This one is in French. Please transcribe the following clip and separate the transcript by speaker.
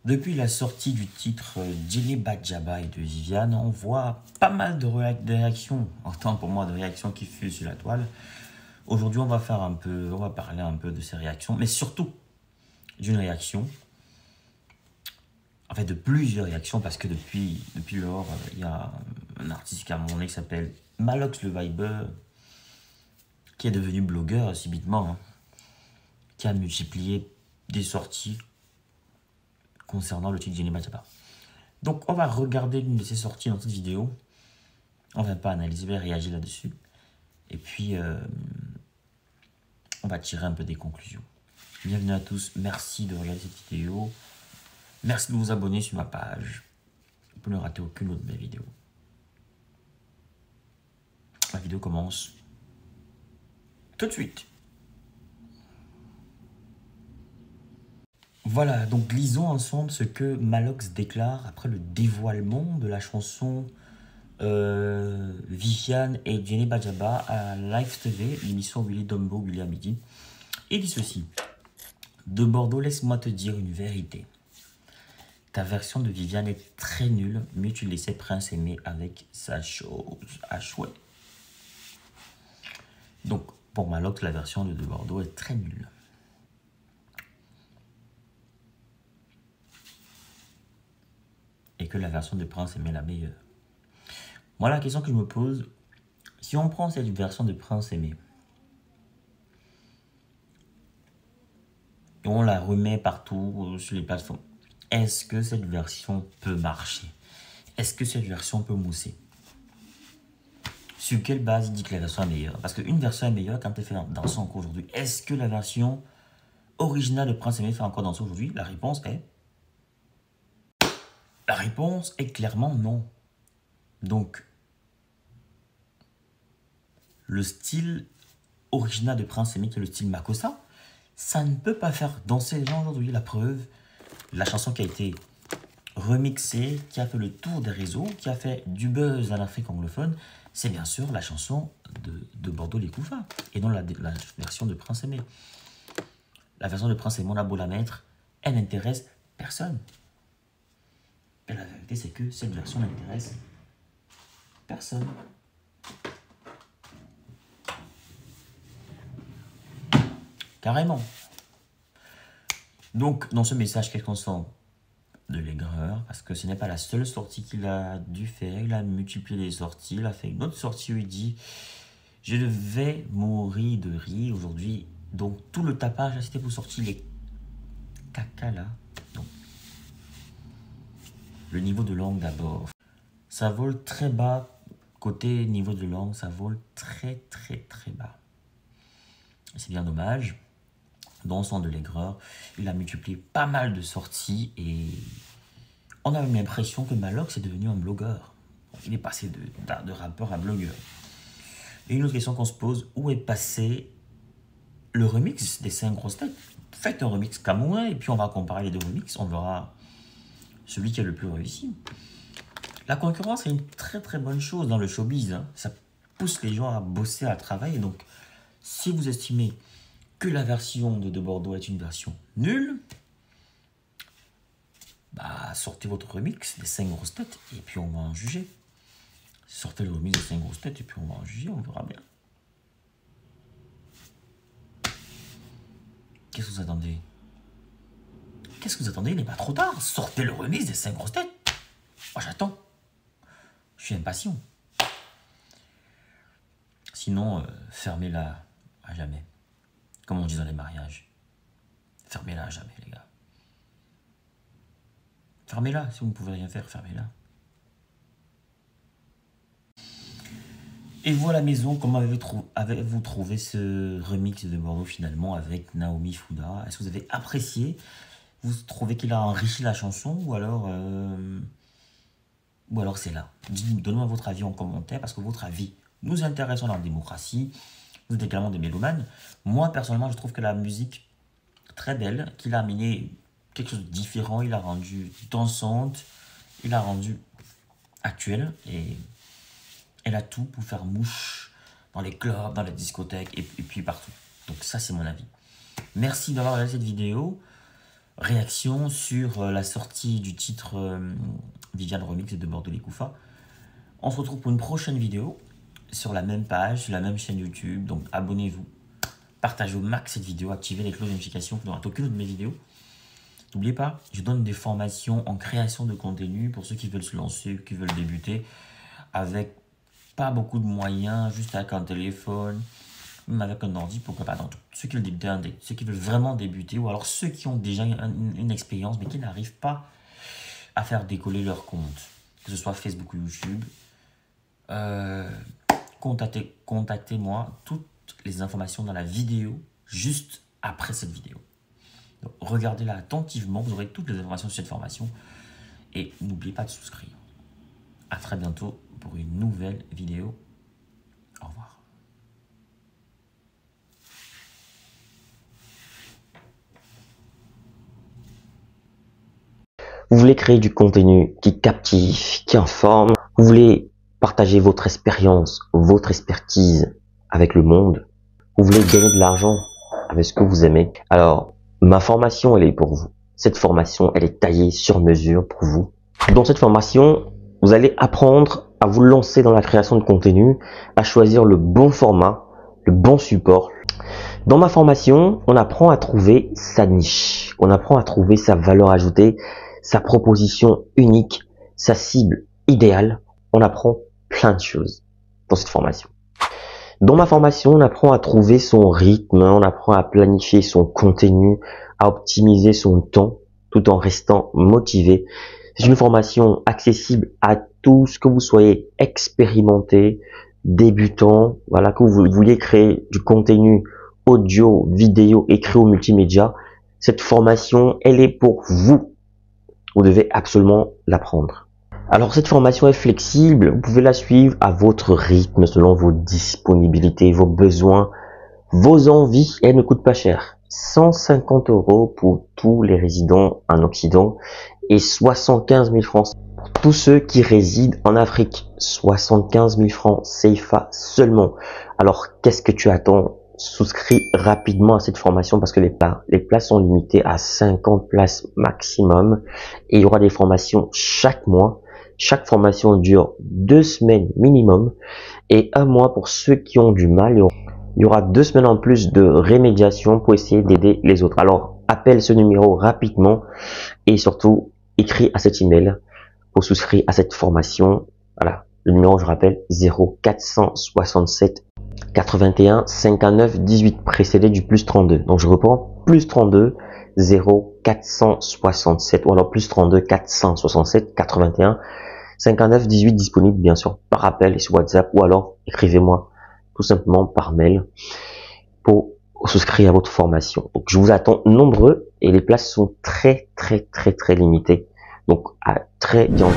Speaker 1: Depuis la sortie du titre Djily Badjaba et de Viviane, on voit pas mal de réactions, autant pour moi de réactions qui fusent sur la toile. Aujourd'hui, on va parler un peu de ces réactions, mais surtout d'une réaction, en fait de plusieurs réactions, parce que depuis lors, il y a un artiste qui a mon qui s'appelle Malox le Viber, qui est devenu blogueur subitement, qui a multiplié des sorties concernant le titre Djily Badjaba. Donc on va regarder l'une de ces sorties dans cette vidéo. On va pas analyser, on va réagir là-dessus. Et puis on va tirer un peu des conclusions. Bienvenue à tous, merci de regarder cette vidéo. Merci de vous abonner sur ma page pour ne rater aucune autre de mes vidéos. La vidéo commence tout de suite. Voilà, donc lisons ensemble ce que Malox déclare après le dévoilement de la chanson Viviane et Djily Badjaba à Live TV, l'émission Willy Dombo, Willy à midi. Il dit ceci. De Bordeaux, laisse-moi te dire une vérité. Ta version de Viviane est très nulle, mais tu laissais Prince aimer avec sa chose à chouette. Donc, pour Malox, la version de Bordeaux est très nulle. Et que la version de Prince aimait la meilleure. Moi, la question que je me pose, si on prend cette version de Prince aimé, et on la remet partout sur les plateformes, est-ce que cette version peut marcher? Est-ce que cette version peut mousser? Sur quelle base il dit que la version est meilleure? Parce qu'une version est meilleure quand elle fait danser encore aujourd'hui. Est-ce que la version originale de Prince Aimé fait encore danser aujourd'hui? La réponse est clairement non. Donc, le style original de Prince Aimé, qui est le style Makossa, ça ne peut pas faire danser les gens aujourd'hui. La preuve, la chanson qui a été remixée, qui a fait le tour des réseaux, qui a fait du buzz en Afrique anglophone, c'est bien sûr la chanson de Bordeaux les Koufas, et non la version de Prince Aimé. La version de Prince Aimé, on a beau la mettre, elle n'intéresse personne. Et la vérité, c'est que cette version n'intéresse personne. Carrément. Donc, dans ce message, qu'est-ce qu'on sent? De l'aigreur, parce que ce n'est pas la seule sortie qu'il a dû faire. Il a multiplié les sorties. Il a fait une autre sortie où il dit « Je vais mourir de rire aujourd'hui. » Donc, tout le tapage, c'était pour sortir les caca là. Donc, le niveau de langue d'abord. Ça vole très bas. Côté niveau de langue, ça vole très bas. C'est bien dommage. Dans son de l'aigreur, il a multiplié pas mal de sorties et on a même l'impression que Malox est devenu un blogueur. Il est passé de rappeur à blogueur. Et une autre question qu'on se pose, où est passé le remix des 5 grosses têtes? Faites un remix Cameroun et puis on va comparer les deux remix, on verra celui qui est le plus réussi. La concurrence est une très bonne chose dans le showbiz. Ça pousse les gens à bosser, à travailler. Donc, si vous estimez que la version de Bordeaux est une version nulle, bah sortez votre remix des 5 grosses têtes et puis on va en juger. Sortez le remix des 5 grosses têtes et puis on va en juger, on verra bien. Qu'est-ce que vous attendez? Qu'est-ce que vous attendez? Il n'est pas trop tard. Sortez le remix des 5 grosses têtes. Moi j'attends. Je suis impatient. Sinon, fermez-la à jamais. Comme on dit dans les mariages. Fermez-la à jamais, les gars. Fermez-la. Si vous ne pouvez rien faire, fermez-la. Et voilà, maison, comment avez-vous trouvé ce remix de Bordeaux finalement avec Naomi Fouda? Est-ce que vous avez apprécié? Vous trouvez qu'il a enrichi la chanson ou alors c'est là? Donnez-moi votre avis en commentaire parce que votre avis nous intéresse dans la démocratie. Vous êtes également des mélomanes. Moi, personnellement, je trouve que la musique très belle, qu'il a amené quelque chose de différent, il a rendu dansante, il a rendu actuelle et elle a tout pour faire mouche dans les clubs, dans les discothèques et puis partout. Donc ça, c'est mon avis. Merci d'avoir regardé cette vidéo. réaction sur la sortie du titre Viviane Remix de Bordelais Koufa. On se retrouve pour une prochaine vidéo sur la même page, sur la même chaîne YouTube. Donc abonnez-vous, partagez au max cette vidéo, activez les cloches de notification pour ne rater aucune de mes vidéos. N'oubliez pas, je donne des formations en création de contenu pour ceux qui veulent se lancer, qui veulent débuter avec pas beaucoup de moyens, juste avec un téléphone, même avec un ordi, pourquoi pas. Donc, ceux qui veulent débuter, ceux qui veulent vraiment débuter, ou alors ceux qui ont déjà une expérience mais qui n'arrivent pas à faire décoller leur compte, que ce soit Facebook ou YouTube, contactez-moi, toutes les informations dans la vidéo juste après cette vidéo. Donc, regardez-la attentivement, vous aurez toutes les informations sur cette formation et n'oubliez pas de souscrire. À très bientôt pour une nouvelle vidéo. Au revoir.
Speaker 2: Vous voulez créer du contenu qui captive, qui informe. Vous voulez partager votre expérience, votre expertise avec le monde. Vous voulez gagner de l'argent avec ce que vous aimez. Alors, ma formation, elle est pour vous. Cette formation, elle est taillée sur mesure pour vous. Dans cette formation, vous allez apprendre à vous lancer dans la création de contenu, à choisir le bon format, le bon support. Dans ma formation, on apprend à trouver sa niche. On apprend à trouver sa valeur ajoutée, sa proposition unique, sa cible idéale. On apprend plein de choses dans cette formation. Dans ma formation, on apprend à trouver son rythme, on apprend à planifier son contenu, à optimiser son temps tout en restant motivé. C'est une formation accessible à tous, que vous soyez expérimenté, débutant, voilà, que vous vouliez créer du contenu audio, vidéo, écrit ou multimédia. Cette formation, elle est pour vous. Vous devez absolument l'apprendre. Alors cette formation est flexible, vous pouvez la suivre à votre rythme, selon vos disponibilités, vos besoins, vos envies, et elle ne coûte pas cher. 150 € pour tous les résidents en Occident et 75 000 francs pour tous ceux qui résident en Afrique. 75 000 francs CFA seulement. Alors qu'est-ce que tu attends? Souscris rapidement à cette formation parce que les places sont limitées à 50 places maximum et il y aura des formations chaque mois. Chaque formation dure 2 semaines minimum et 1 mois pour ceux qui ont du mal. Il y aura 2 semaines en plus de rémédiation pour essayer d'aider les autres. Alors, appelle ce numéro rapidement et surtout, écris à cet email pour souscrire à cette formation. Voilà, le numéro, je rappelle, 0467 81 59 18, précédé du plus 32. Donc, je reprends, plus 32 0467 ou alors plus 32 467 81 59 18, disponible bien sûr par appel et sur WhatsApp ou alors écrivez-moi tout simplement par mail pour souscrire à votre formation. Donc je vous attends nombreux et les places sont très limitées. Donc à très bientôt.